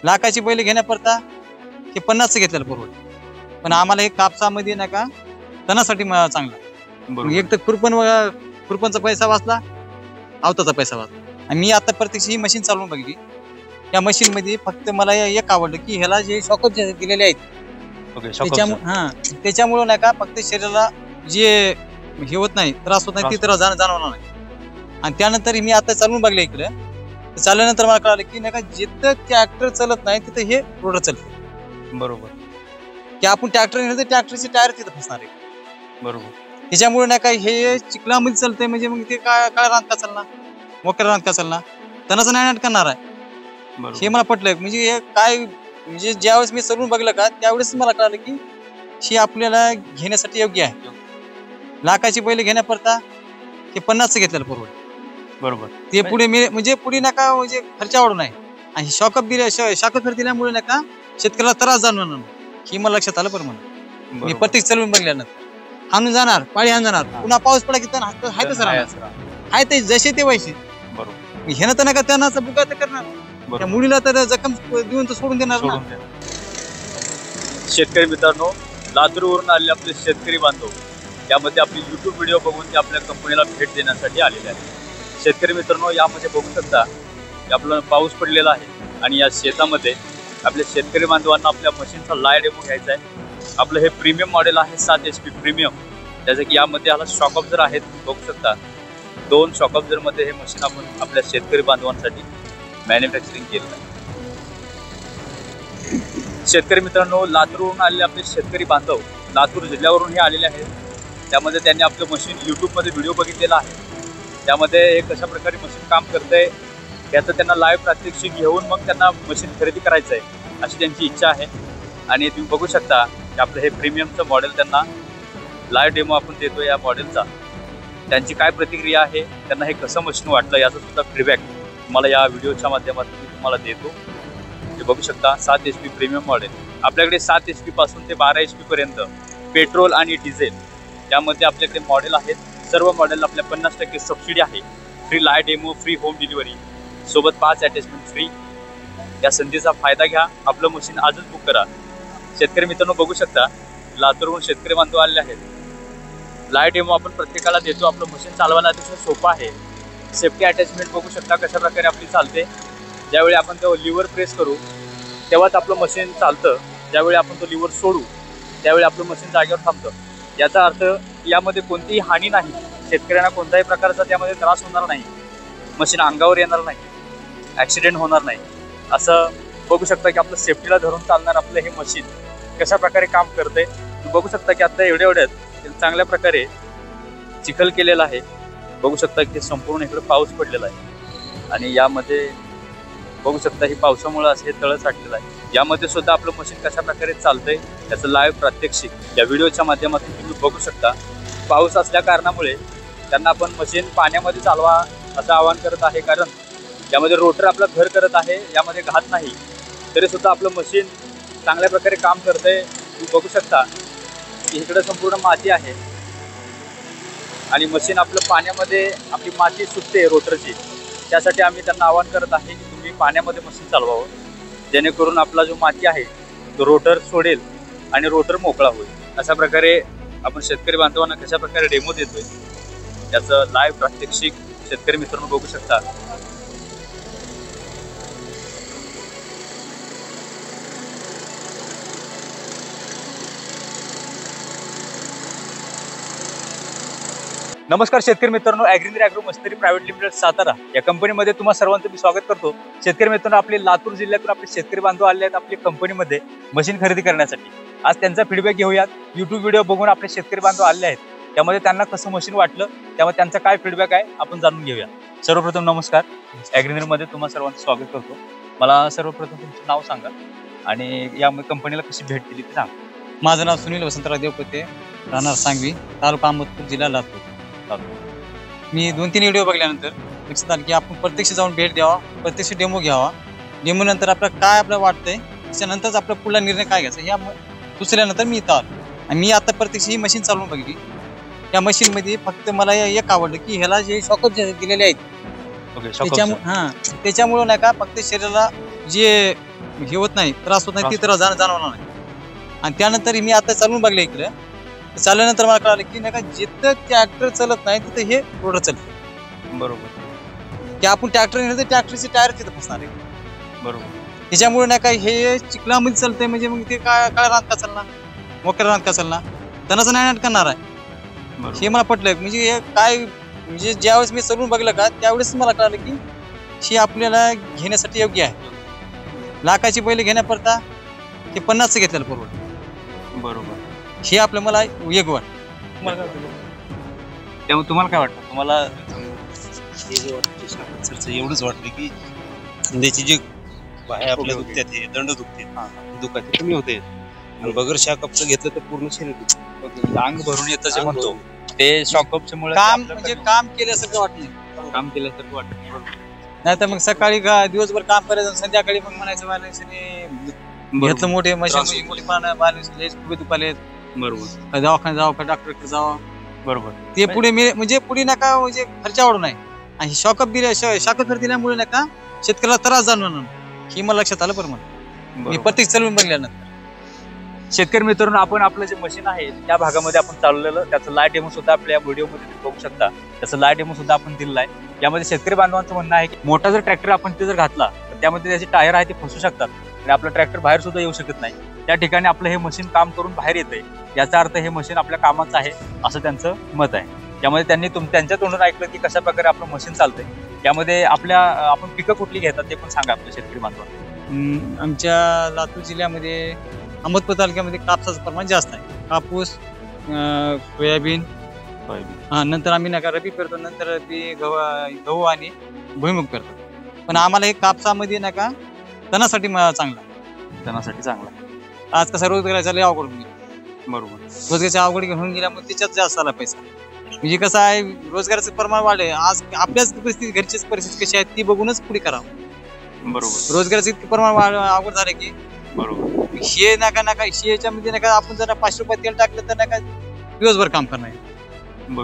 लाखाची बैल घेण्याकरता हे 50 घेतलेलं परवडत. पण आम्हाला हे कापसामध्ये नाही का तणासाठी चांगला. एक तर खुरपणचा पैसा वाचला, आवताचा पैसा वाचला. आणि मी आता प्रत्यक्ष ही मशीन चालवून बघितली. या मशीन मध्ये फक्त मला एक आवडलं की ह्याला जे शॉकअप दिलेले आहेत त्याच्यामुळे नाही का फक्त शरीराला जे हे होत नाही, त्रास होत नाही, ते त्रास जाणवणार नाही. आणि त्यानंतर मी आता चालवून बघले इकडे, चालल्यानंतर मला कळालं की नाही का जिथं ट्रॅक्टर चालत नाही तिथं हे रोटर चालतं. बरोबर. की आपण ट्रॅक्टर नेलं तर ट्रॅक्टरचे टायर तिथं फसणार आहे. बरोबर. त्याच्यामुळे नाही का हे चिखलामध्ये चालतंय म्हणजे मग ते काय रान का चालणार, मोकळ्या रान का चालणार, तणाचं नाही करणार आहे. हे मला पटलं. म्हणजे हे काय म्हणजे ज्यावेळेस मी चालवून बघलं का त्यावेळेस मला कळालं की हे आपल्याला घेण्यासाठी योग्य आहे. लाखाची बैल घेण्याकरता हे 50 घेतलेलं परवडत. बरोबर. ते पुढे म्हणजे पुढे नका म्हणजे खर्च वाढू नये. आणि शॉकअप दिल्यामुळे नका शेतकऱ्याला त्रास जाणवणार नाही. ही मला लक्षात आलं. पण म्हणून मी प्रत्येक चालवून बघल्यानंतर हाणून जाणार, पाळी हाण जाणार, पुन्हा पाऊस पडला की हाय तसं हाय ते जसे ते वैसे. बरोबर. ह्यानं तर नका त्यांना बुका तर करणार, त्या मुलीला तर जखम देऊन तर सोडून देणार ना. शेतकरी मित्रांनो, लातूरवरून आलेले आपले शेतकरी बांधव यामध्ये आपली YouTube व्हिडिओ बघून ते आपल्या कंपनीला भेट देण्यासाठी आलेले आहेत. शेतकरी मित्रांनो, यामध्ये बघू शकता की आपला पाऊस पडलेला आहे आणि या शेतामध्ये आपल्या शेतकरी बांधवांना आपल्या मशीनचा लाईव्ह डेमो घ्यायचा आहे. आपलं हे प्रीमियम मॉडेल आहे 7 HP प्रीमियम. त्याचं की यामध्ये ह्याला शॉक ऑब्झर आहेत, बघू शकता 2 शॉक ऑब्झर मध्ये हे मशीन आपण आपल्या शेतकरी बांधवांसाठी मॅन्युफॅक्चरिंग केलं आहे. शेतकरी मित्रांनो, लातूरवरून आलेले आपले शेतकरी बांधव लातूर जिल्ह्यावरून हे आलेले आहेत. त्यामध्ये त्यांनी आपलं मशीन यूट्यूबमध्ये व्हिडिओ बघितलेला आहे. त्यामध्ये हे कशा प्रकारे मशीन काम करतंय याचं त्यांना लाईव्ह प्रात्यक्षिक घेऊन मग त्यांना मशीन खरेदी करायचं आहे अशी त्यांची इच्छा आहे. आणि तुम्ही बघू शकता की आपलं हे प्रीमियमचं मॉडेल त्यांना लाईव्ह डेमो आपण देतो या मॉडेलचा. त्यांची काय प्रतिक्रिया आहे, त्यांना हे कसं मशीन वाटलं याचा सुद्धा फीडबॅक मला या व्हिडिओच्या माध्यमातून मी तुम्हाला देतो. हे बघू शकता 7 HP प्रीमियम मॉडेल. आपल्याकडे 7 HP पासून ते 12 HP पर्यंत पेट्रोल आणि डिझेल यामध्ये आपल्याकडे मॉडेल आहेत. सर्व मॉडेल आपल्या 50% सबसिडी आहे. Free live demo, free home delivery, सोबत 5 अटॅचमेंट फ्री. या संधीचा फायदा घ्या, आपलं मशीन आजच बुक करा. शेतकरी मित्रांनो, बघू शकता लातूरहून शेतकरी बांधव आलेले आहेत. लाईव्ह डेमो आपण प्रत्येकाला देतो. आपलं मशीन चालवायला अतिशय सोपं आहे. सेफ्टी अटॅचमेंट बघू शकता कशा प्रकारे आपली चालते. ज्यावेळी आपण तो लिव्हर प्रेस करू तेव्हाच आपलं मशीन चालतं. ज्यावेळी आपण तो लिव्हर सोडू त्यावेळी आपलं मशीन जागेवर थांबतं. याचा अर्थ यामध्ये कोणतीही हानी नाही. शेतकऱ्यांना कोणत्याही प्रकारचा त्यामध्ये त्रास होणार नाही, मशीन अंगावर येणार नाही, ॲक्सिडेंट होणार नाही. असं बघू शकता की आपलं सेफ्टीला धरून चालणार आपलं हे मशीन कशा प्रकारे काम करते. बघू शकता की आता एवढ्यात चांगल्या प्रकारे चिखल केलेला आहे. बघू शकता की संपूर्ण इकडे पाऊस पडलेला आहे आणि यामध्ये बघू शकता ही पावसामुळे असे तळ साठलेलं आहे. यामध्ये सुद्धा आपलं मशीन कशा प्रकारे चालतंय त्याचं लाईव्ह प्रात्यक्षिक या व्हिडिओच्या माध्यमातून तुम्ही बघू शकता. पाऊस असल्या कारणामुळे त्यांना आपण मशीन पाण्यामध्ये चालवा असं आवाहन करत आहे, कारण यामध्ये रोटर आपलं घर करत आहे, यामध्ये घात नाही. तरी सुद्धा आपलं मशीन चांगल्या प्रकारे काम करतंय. तुम्ही बघू शकता की इकडे संपूर्ण माती आहे आणि मशीन आपलं पाण्यामध्ये आपली माती सुटते रोटरची. त्यासाठी आम्ही त्यांना आवाहन करत आहे की तुम्ही पाण्यामध्ये मशीन चालवावं, जेणेकरून आपला जो माती आहे तो रोटर सोडेल आणि रोटर मोकळा होईल. अशा प्रकारे आपण शेतकरी बांधवांना कशा प्रकारे डेमो देतोय याचं लाईव्ह प्रात्यक्षिक शेतकरी मित्रांनो बघू शकता. नमस्कार शेतकरी मित्रांनो, agri agro machinery private limited Satara या कंपनीमध्ये तुम्हा सर्वांचं मी स्वागत करतो. शेतकरी मित्रांनो, आपले लातूर जिल्ह्यातून आपले शेतकरी बांधव आले आहेत आपल्या कंपनीमध्ये मशीन खरेदी करण्यासाठी. आज त्यांचा फीडबॅक घेऊयात. यूट्यूब व्हिडिओ बघून आपले शेतकरी बांधव आले आहेत, त्यामध्ये त्यांना कसं मशीन वाटलं, त्यामध्ये त्यांचा काय फीडबॅक आहे आपण जाणून घेऊया. सर्वप्रथम नमस्कार, ॲग्रीमध्ये तुम्हा सर्वांचं स्वागत करतो. मला सर्वप्रथम तुमचं नाव सांगा आणि या कंपनीला कशी भेट दिली ते सांगा. माझं नाव सुनील वसंतराव देवपते, राहणार सांगवी, तालुका अहमदपूर, जिल्हा लातूर. मी 2-3 व्हिडिओ बघल्यानंतर लक्षात आलं की आपण प्रत्यक्ष जाऊन भेट द्यावा, प्रत्यक्ष डेमो घ्यावा. डेमो नंतर आपलं काय आपलं वाटतंय त्याच्यानंतरच आपला पुढला निर्णय काय घ्यायचा या दुसऱ्यानंतर मी इथं आलो. आणि मी आता प्रत्यक्ष ही मशीन चालवून बघितली. या मशीनमध्ये फक्त मला एक आवडलं की ह्याला जे शॉकअप दिलेले आहेत त्याच्यामुळे नाही का फक्त शरीराला जे हे होत नाही, त्रास होत नाही, ती त्रास जाणवणार नाही. आणि त्यानंतर मी आता चालून बघले इकडे, चालल्यानंतर मला कळालं की नाही का जिथं ट्रॅक्टर चालत नाही तिथं हे रोड चालते. बरोबर. की आपण ट्रॅक्टर नेलं तर ट्रॅक्टरचे टायर तिथं फसणार आहे. बरोबर. त्याच्यामुळे नाही का हे चिखलामध्ये चालतंय म्हणजे मग ते काय रान का चालणार, मोकळ्या रान का चालणार, त्यांनाच नाही करणार आहे. हे मला पटलं. म्हणजे हे काय म्हणजे ज्यावेळेस मी चालून बघलं का त्यावेळेस मला कळालं की हे आपल्याला घेण्यासाठी योग्य आहे. लाखाची बैल घेण्याकरता हे 50 घेतलेलं परवडतं. बरोबर. हे आपलं मला योग्य वाटतं. त्यामुळे तुम्हाला काय वाटतं? तुम्हाला हे जे वाटतं सरचं एवढंच वाटलं की खांद्याची जे बाहेर आपल्या दुखत्यात हे दंड दुखते दुखाते कमी होते. आणि बगर शाकअपचं घेतलं तर पूर्ण शरीर दुखतं. अंग भरून येतं जे म्हणतो ते शॉकअपच्या मुळे काम म्हणजे काम केल्यासारखं वाटत नाही, काम केल्यासारखं वाटतं. नाही तर मग सकाळी दिवसभर काम करायचं, संध्याकाळी मग म्हणायचं घेतलं मोठे मशीन मोठी पानं दुखाले, बरोबर. दवाखान्यात जावं का डॉक्टरकडे जावं. बरोबर. ते पुढे म्हणजे पुढे नका म्हणजे खर्च वाढू नये. आणि शॉकअप शाकअप दिल्यामुळे नका शेतकऱ्याला त्रास जाणवणार नाही. ही मला लक्षात आलं. बरं मी प्रत्येक चालवून बघल्यानंतर शेतकरी मित्रांनो, आपण आपलं जे मशीन आहे त्या भागामध्ये आपण चालवलेलं त्याचं लाईट डेमो सुद्धा आपल्या व्हिडिओमध्ये बघू शकता. त्याचं लाईट डेमो सुद्धा आपण दिलेला आहे. यामध्ये शेतकरी बांधवांचं म्हणणं आहे की मोठा जर ट्रॅक्टर आपण ते जर घातला तर त्यामध्ये त्याचे टायर आहे ते फसू शकतात आणि आपलं ट्रॅक्टर बाहेर सुद्धा येऊ शकत नाही. त्या ठिकाणी आपलं हे मशीन काम करून बाहेर येतंय, याचा अर्थ हे मशीन आपल्या कामाचं आहे असं त्यांचं मत आहे. त्यामध्ये त्यांनी त्यांच्या तोंडून ऐकलं की कशा प्रकारे आपलं मशीन चालतंय. यामध्ये आपण पिकं कुठली घेतात ते पण सांगा आपल्या शेतकरी बांधवांना. आमच्या लातूर जिल्ह्यामध्ये अहमदपूर तालुक्यामध्ये कापसाचं प्रमाण जास्त आहे. कापूस, सोयाबीन, नंतर आम्ही नका रबी करतो, नंतर रबी गहू आणि भुईमुग करतो. पण आम्हाला हे कापसामध्ये नका तणासाठी चांगला, तणासाठी चांगला. आज कसा रोजगाराचा लय अवघड होईल. बरोबर. रोजगाराच्या अवघड घेऊन गेल्यामुळे त्याच्यात जास्त आला पैसा. म्हणजे कसं आहे रोजगाराचं प्रमाण वाढले. आज आपल्याच परिस्थिती घरचीच परिस्थिती कशी आहे ती बघूनच पुढे करावं. बरोबर. रोजगाराचं इतकं प्रमाण अवघड झालं की बरोबर. हे नका याच्यामध्ये नका आपण जर 5 रुपये तेल टाकलं तर नका दिवसभर काम करणार.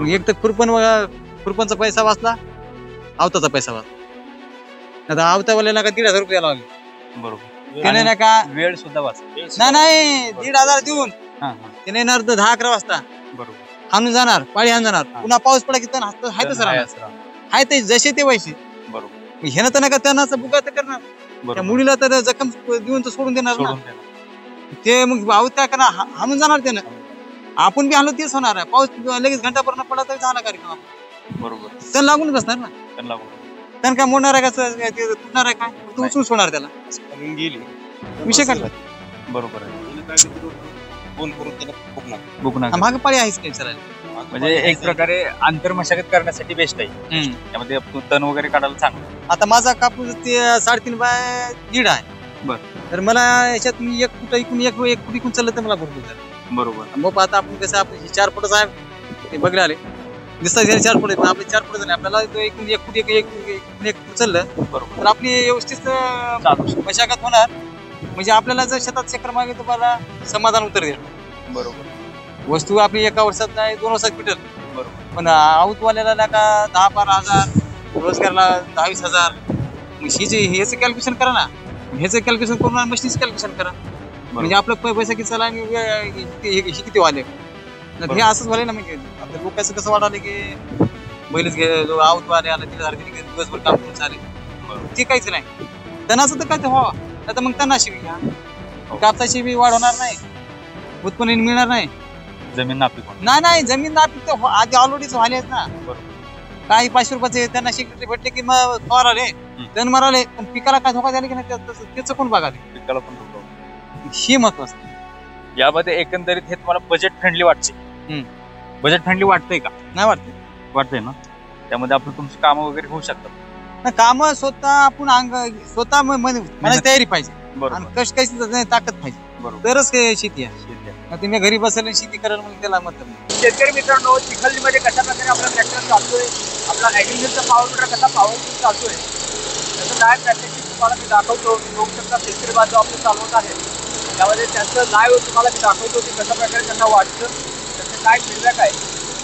एक तर खुरपणचा पैसा वाचला, आवताचा पैसा वाचला. आता आवतावाल्याला नका 1,500 रुपये लागले. बरोबर. त्याने नका वेळ सुद्धा वाचला. नाही 1,500 देऊन त्याने येणार 10-11 वाजता. बरोबर. हाणून जाणार, पाळी हाणून जाणार. पुन्हा पाऊस पडला की तण हाय तसं हाय ते जसे ते वैसे. बरोबर. ह्यानं तर नका त्यांना बुका तर करणार. त्या मुलीला तर जखम देऊन तर सोडून देणार ना. ते मग आऊत काय करणार, हाणून जाणार त्यानं. आपण बी हाणलो तेच होणार आहे. पाऊस लगेच घंटाभर पडला तरी झाला कार्यक्रम. बरोबर. तण लागून बसणार ना. तण काय मोडणार आहे का तुटणार आहे काय, तू उचलून सोडणार त्याला. गेली विषय काढला. बरोबर आहे. फोन करून त्याला मागे पाळी आहेच काही चालायला. म्हणजे एक प्रकारे आंतरमशागत करण्यासाठी बेस्ट आहे. त्यामध्ये तण वगैरे काढायला चांगलं. आता माझा कापूस ते 3.5 बाय 1.5 आहे. तर मला याच्यात मी 1 फूट इकून 1 फूट इकून चाललं तर मला भरपूर झालं. बरोबर. मग आता आपण कसं आपण 4 फुटच आहे ते बघले आले दिसतात 4 फूट आहेत. आपले 4 फूट झाले आपल्याला एकूण 1 फूट 1 फूट चाललं बरोबर तर आपली व्यवस्थित मशागत होणार. म्हणजे आपल्याला जर शेतात चक्कर मागे तुम्हाला समाधान उत्तर देईल. बरोबर. वस्तू आपली 1 वर्षात नाही 2 वर्षात भेटेल. बरोबर. पण आऊतवाल्याला नका 10-12 हजार, रोजगारला 10-20 हजार. ह्याचं कॅल्क्युलेशन करा ना. ह्याचं कॅल्क्युलेशन करून मशीनचं कॅल्क्युलेशन करा. म्हणजे आपलं पैसा किती चालला आणि हे किती वाले. हे असंच झालं ना. म्हणजे आपल्या लोकांचं कसं वाढालं की बैलच आऊतवाले आला 3,000 दिवसभर काम करून चालेल. ते काहीच नाही. तणाचं तर काय ते व्हावा. आता मग तणाशी बी घ्या, कापसाची बी वाढ होणार नाही, उत्पन्न मिळणार नाही. जमीन नापीक नाही जमीन नापीक तर आधी ऑलरेडीच झाले आहेत ना. काही 500 रुपयाचे त्यांना शेतकरी भेटले की मग फवाराले तण माराले. पण पिकाला काय धोका झाला की नाही त्याचं कोण बघाले. पिकाला पण धोका हे महत्वाचं. यामध्ये एकंदरीत हे तुम्हाला बजेट फ्रेंडली वाटते. बजेट फ्रेंडली वाटतंय का? नाही वाटतंय ना. त्यामध्ये आपण तुमची कामं वगैरे होऊ शकतात. काम स्वतः आपण स्वतः मनाची तयारी पाहिजे आणि कष्ट काही ताकद पाहिजे. तरच शेती आहे. तुम्ही घरी बसायला शेती करायला मग त्याला मतलब नाही. शेतकरी मित्रांनो, चिखलीमध्ये कशा प्रकारे आपला ट्रॅक्टर चालतोय, आपला ऍग्रिकल्चरचा पॉवर मीटर कसा पॉवरफुल चालतोय त्याचं लाईव्ह प्रॅक्टिस तुम्हाला मी दाखवतो. बघू शकता शेतकरी बांधव आपलं चालवत आहे. त्यामध्ये त्यांचं लाईव्ह तुम्हाला मी दाखवतो की कशा प्रकारे त्यांना वाटतं, त्याचं काय फीडबॅक आहे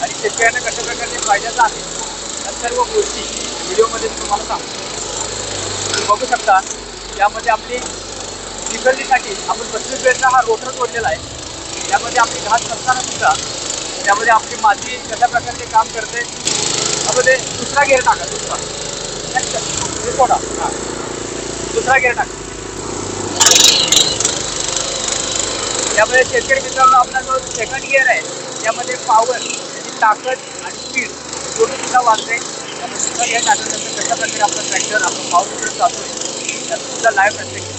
आणि शेतकऱ्यांना कशा प्रकारे फायद्याचं आहे या सर्व गोष्टी व्हिडिओमध्ये मी तुम्हाला सांगतो. तुम्ही बघू शकता यामध्ये आपली चिखलीसाठी आपण 35 बेडचा हा रोटर जोडलेला आहे. त्यामध्ये आपली घास करताना सुद्धा त्यामध्ये आपली माती कशा प्रकारचे काम करते. त्यामध्ये दुसरा गेअर टाका, दुसरा हां दुसरा गेअर टाका. त्यामध्ये शेतकरी मित्रांनो आपला जो सेकंड गिअर आहे त्यामध्ये पॉवर, त्याची ताकद आणि स्पीड दोन्ही सुद्धा वाढते. त्यामुळे सुद्धा गिअर टाकल्यानंतर कशा प्रकारे आपला ट्रॅक्टर आपला पॉवर मीटर चालू आहे त्याचं सुद्धा लाईव्ह प्रत्येक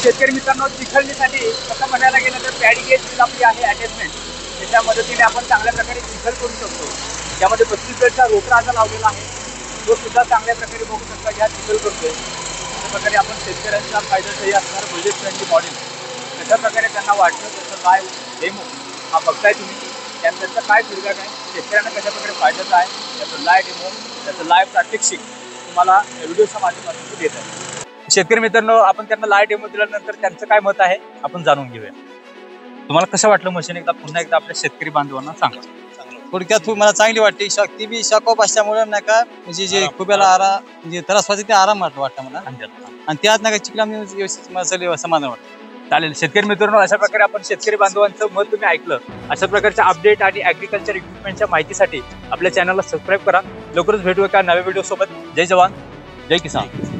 शेतकरी मित्रांनो चिखलणीसाठी कसं म्हणायला गेलं तर पॅडी गेज आपली आहे अटॅचमेंट, त्याच्या मदतीने आपण चांगल्या प्रकारे चिखल करू शकतो. त्यामध्ये 35 बेडचा रोटर आता लावलेला आहे, तो सुद्धा चांगल्या प्रकारे बघू शकता ह्या चिखल करतोय. अशा प्रकारे आपण शेतकऱ्यांच्या फायद्याचंही असणारं बजेट फ्रेंडली मॉडेल कशा प्रकारे त्यांना वाटलं त्याचं लाईव्ह डेमो हा बघताय तुम्ही. त्यांचा काय फीडबॅक आहे, शेतकऱ्यांना कशा प्रकारे फायद्याचं आहे त्याचं लाईव्ह डेमो, त्याचं लाईव्ह प्रात्यक्षिक तुम्हाला व्हिडिओच्या माध्यमातून देत आहे. शेतकरी मित्रांनो आपण त्यांना लाईव्ह डेमो दिल्यानंतर त्यांचं काय मत आहे आपण जाणून घेऊया. तुम्हाला कसं वाटलं मशीन, एकदा पुन्हा एकदा आपल्या शेतकरी बांधवांना सांगा. थोडक्यात मला चांगली वाटते. ती बी शॉकअप असल्यामुळे नाही का म्हणजे जे खुब्याला आराम म्हणजे त्रास व्हायचा ते आराम वाटतं मला. आणि त्यात नाही का चिखला व्यवस्थित मला समाधान वाटतं. चालेल शेतकरी मित्रांनो, अशा प्रकारे आपण शेतकरी बांधवांचं मत तुम्ही ऐकलं. अशा प्रकारच्या अपडेट आणि ॲग्रिकल्चर इक्विपमेंटच्या माहितीसाठी आपल्या चॅनलला सबस्क्राईब करा. लवकरच भेटू एका नव्या व्हिडिओ सोबत. जय जवान जय किसान.